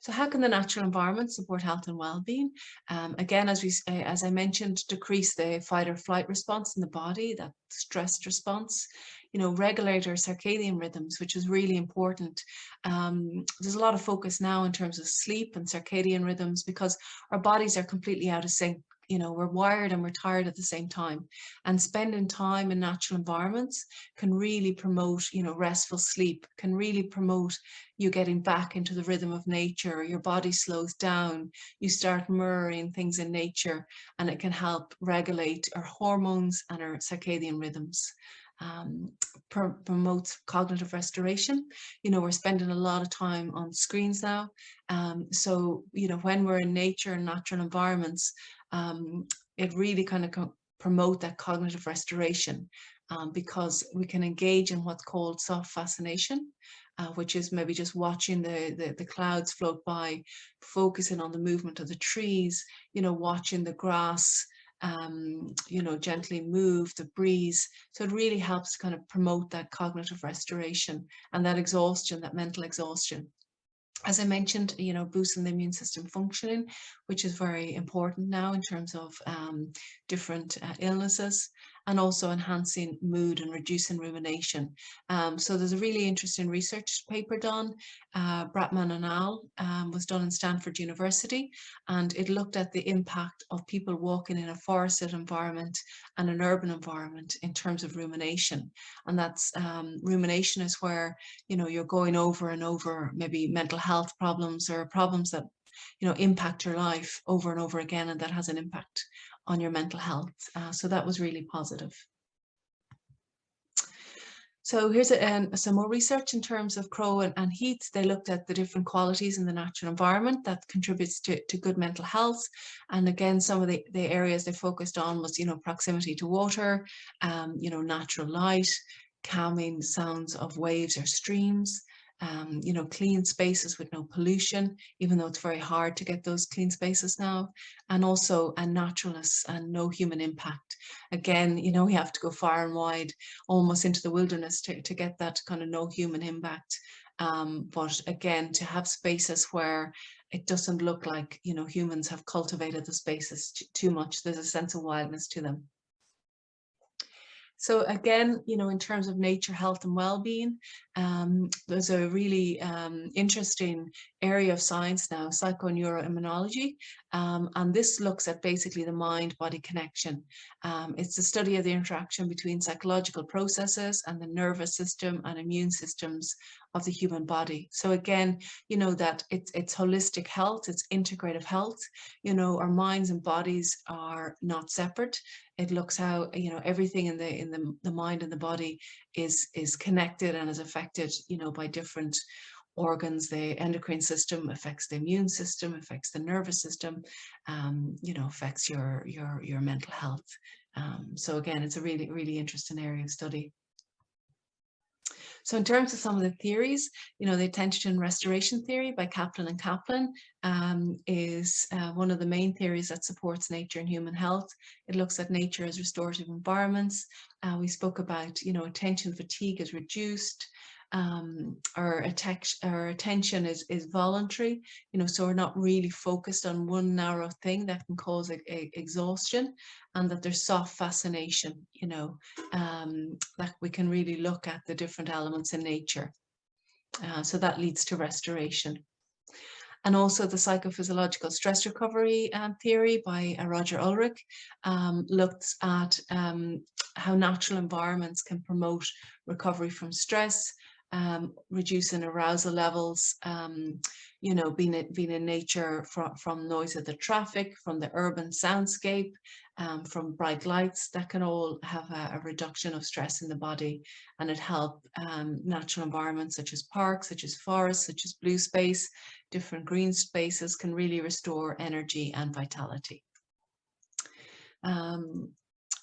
So how can the natural environment support health and well-being? Again, as I mentioned, decrease the fight or flight response in the body, that stressed response. Regulate our circadian rhythms, which is really important. There's a lot of focus now in terms of sleep and circadian rhythms because our bodies are completely out of sync. We're wired and we're tired at the same time, and spending time in natural environments can really promote, restful sleep, can really promote you getting back into the rhythm of nature. Your body slows down, you start mirroring things in nature, and it can help regulate our hormones and our circadian rhythms. Promotes cognitive restoration. We're spending a lot of time on screens now. So, when we're in nature and natural environments, it really kind of promote that cognitive restoration because we can engage in what's called soft fascination, which is maybe just watching the clouds float by, focusing on the movement of the trees, watching the grass gently move, the breeze. So it really helps kind of promote that cognitive restoration and that exhaustion, that mental exhaustion. As I mentioned, boosting the immune system functioning, which is very important now in terms of different illnesses, and also enhancing mood and reducing rumination. So there's a really interesting research paper done, Bratman and al. Was done in Stanford University, and it looked at the impact of people walking in a forested environment and an urban environment in terms of rumination. And that's rumination is where, you're going over and over maybe mental health problems or problems that impact your life over and over again, and that has an impact on your mental health. So that was really positive. So here's some more research in terms of Crow and Heath. They looked at the different qualities in the natural environment that contributes to good mental health. And again, some of the areas they focused on was, proximity to water, natural light, calming sounds of waves or streams, clean spaces with no pollution, even though it's very hard to get those clean spaces now, and also a naturalness and no human impact. Again, we have to go far and wide, almost into the wilderness to get that kind of no human impact. But again, to have spaces where it doesn't look like, humans have cultivated the spaces too much, there's a sense of wildness to them. So again, in terms of nature, health and well-being, there's a really interesting area of science now, psychoneuroimmunology, and this looks at basically the mind-body connection. It's the study of the interaction between psychological processes and the nervous system and immune systems of the human body. So again, that it's holistic health, it's integrative health. Our minds and bodies are not separate. It looks how everything in the mind and the body is connected and is affected by different organs. The endocrine system affects the immune system, affects the nervous system, affects your mental health. So again, it's a really, really interesting area of study. So in terms of some of the theories, the attention and restoration theory by Kaplan and Kaplan is one of the main theories that supports nature and human health. It looks at nature as restorative environments. We spoke about, attention fatigue is reduced. Our attention is voluntary, so we're not really focused on one narrow thing that can cause exhaustion, and that there's soft fascination, that we can really look at the different elements in nature. So that leads to restoration. And also the psychophysiological stress recovery theory by Roger Ulrich looks at how natural environments can promote recovery from stress, reducing arousal levels, being in nature from noise of the traffic, from the urban soundscape, from bright lights, that can all have a reduction of stress in the body, and it helps natural environments such as parks, such as forests, such as blue space, different green spaces can really restore energy and vitality.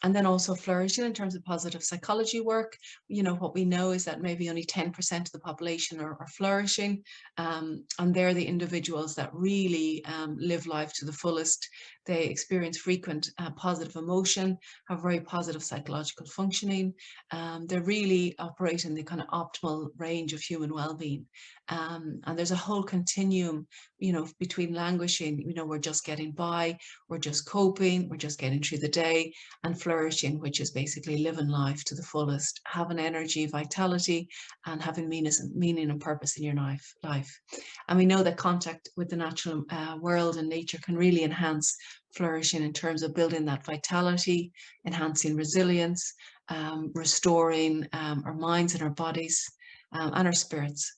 And then also flourishing in terms of positive psychology work. What we know is that maybe only 10% of the population are flourishing, and they're the individuals that really live life to the fullest. They experience frequent positive emotion, have very positive psychological functioning. They really operate in the kind of optimal range of human well-being. And there's a whole continuum, you know, between languishing, you know, we're just getting by, we're just coping, we're just getting through the day, and flourishing, which is basically living life to the fullest, having energy, vitality, and having meaning and purpose in your life. And we know that contact with the natural world and nature can really enhance flourishing in terms of building that vitality, enhancing resilience, restoring our minds and our bodies and our spirits.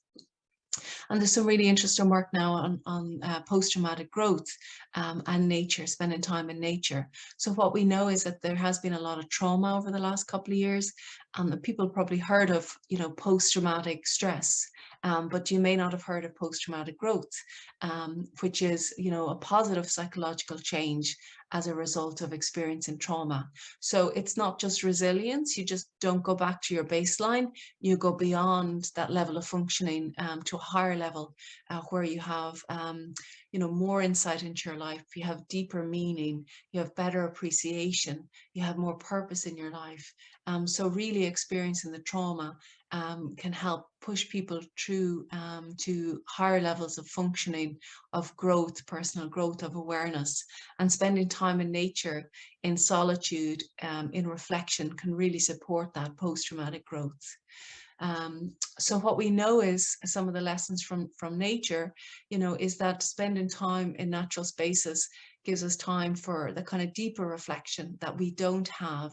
And there's some really interesting work now on post-traumatic growth and nature, spending time in nature. So what we know is that there has been a lot of trauma over the last couple of years, and people probably heard of, you know, post-traumatic stress, but you may not have heard of post-traumatic growth, which is, you know, a positive psychological change as a result of experiencing trauma. So it's not just resilience, you just don't go back to your baseline, you go beyond that level of functioning to a higher level where you have you know, more insight into your life, you have deeper meaning, you have better appreciation, you have more purpose in your life. So really experiencing the trauma can help push people through to higher levels of functioning, of growth, personal growth, of awareness. And spending time in nature, in solitude, in reflection can really support that post-traumatic growth. So what we know is some of the lessons from nature, you know, is that spending time in natural spaces gives us time for the kind of deeper reflection that we don't have.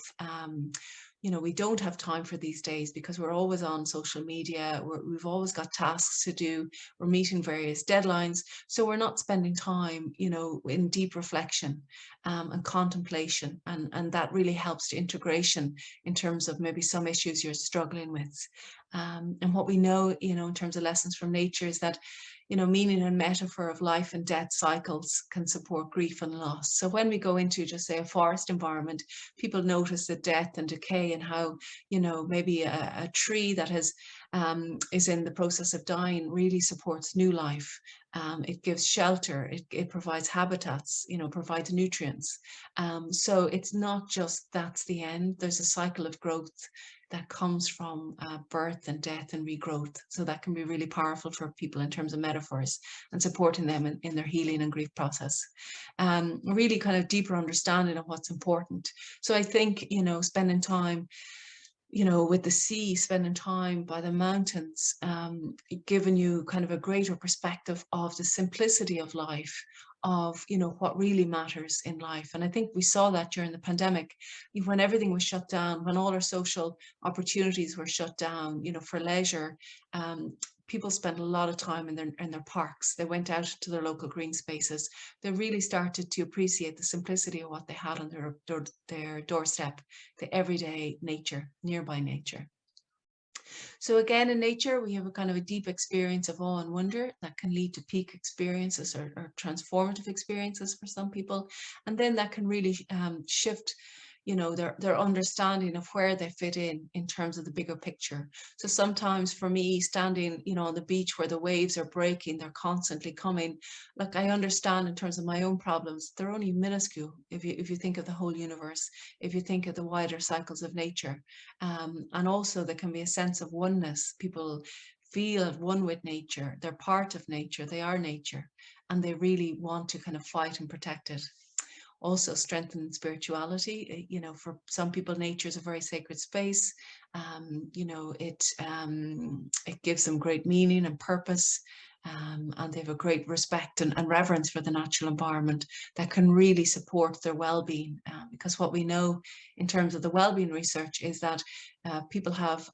You know, we don't have time for these days because we're always on social media. We've always got tasks to do. We're meeting various deadlines. So we're not spending time, you know, in deep reflection and contemplation. And that really helps to integration in terms of maybe some issues you're struggling with. And what we know, you know, in terms of lessons from nature is that, you know, meaning and metaphor of life and death cycles can support grief and loss. So when we go into, just say, a forest environment, people notice the death and decay and how, you know, maybe a tree that has is in the process of dying really supports new life. It gives shelter, it provides habitats, you know, provides nutrients. So it's not just that's the end, there's a cycle of growth that comes from birth and death and regrowth. So that can be really powerful for people in terms of metaphors and supporting them in their healing and grief process. Really kind of deeper understanding of what's important. So I think, you know, spending time, you know, with the sea, spending time by the mountains, giving you kind of a greater perspective of the simplicity of life, of, you know, what really matters in life. And I think we saw that during the pandemic, when everything was shut down, when all our social opportunities were shut down, you know, for leisure, people spent a lot of time in their parks. They went out to their local green spaces. They really started to appreciate the simplicity of what they had on their doorstep, the everyday nature, nearby nature. So again, in nature, we have a kind of a deep experience of awe and wonder that can lead to peak experiences or transformative experiences for some people. And then that can really shift, you know, their understanding of where they fit in terms of the bigger picture. So sometimes for me, standing, you know, on the beach where the waves are breaking, they're constantly coming. Like, I understand in terms of my own problems, they're only minuscule if you think of the whole universe, if you think of the wider cycles of nature. And also there can be a sense of oneness. People feel at one with nature. They're part of nature. They are nature, and they really want to kind of fight and protect it. Also strengthen spirituality. You know, for some people, nature is a very sacred space. You know, it gives them great meaning and purpose. And they have a great respect and reverence for the natural environment that can really support their well-being. Because what we know in terms of the well-being research is that people have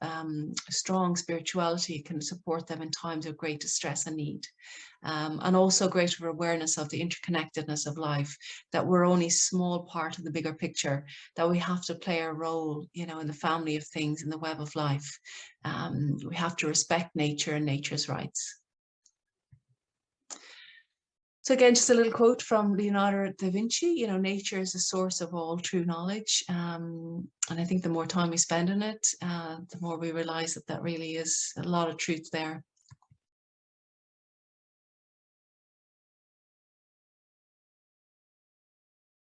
strong spirituality can support them in times of great distress and need. And also greater awareness of the interconnectedness of life, that we're only a small part of the bigger picture, that we have to play a role, you know, in the family of things, in the web of life. We have to respect nature and nature's rights. So again, just a little quote from Leonardo da Vinci, you know, nature is the source of all true knowledge. And I think the more time we spend in it, the more we realize that that really is a lot of truth there.